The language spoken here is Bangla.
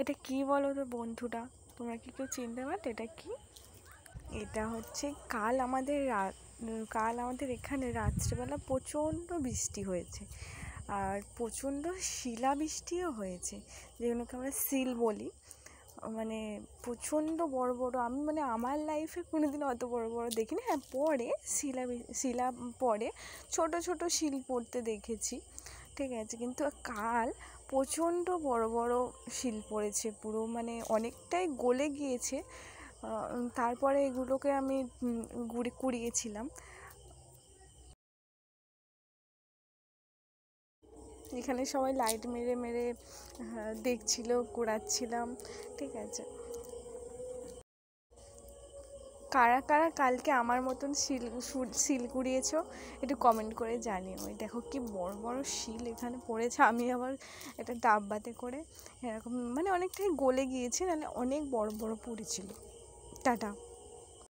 এটা কি বলো তো বন্ধুরা, তোমরা কি কেউ চিনতে পারো এটা কি? এটা হচ্ছে কাল আমাদের এখানে রাত্রেবেলা প্রচণ্ড বৃষ্টি হয়েছে, আর প্রচণ্ড শিলাবৃষ্টিও হয়েছে, যেগুলোকে আমরা সিল বলি। মানে প্রচণ্ড বড় বড়, আমি মানে আমার লাইফে কোনোদিন অত বড় বড় দেখিনি। হ্যাঁ, পরে শিলা পরে ছোট ছোট শিল পড়তে দেখেছি, ঠিক আছে, কিন্তু কাল প্রচণ্ড বড় বড় শিল পড়েছে, পুরো মানে অনেকটাই গলে গিয়েছে। তারপরে এগুলোকে আমি কুড়িয়েছিলাম। এখানে সবাই লাইট মেরে মেরে দেখছিল, কুড়াচ্ছিলাম, ঠিক আছে। কারা কারা কালকে আমার মতন শিল কুড়িয়েছো একটু কমেন্ট করে জানিও। ওই দেখো কি বড় বড় শিল এখানে পড়েছে, আমি আবার একটা ডাব্বাতে করে এরকম, মানে অনেকটাই গলে গিয়েছে, নাহলে অনেক বড় বড় পড়েছিল। টাটা।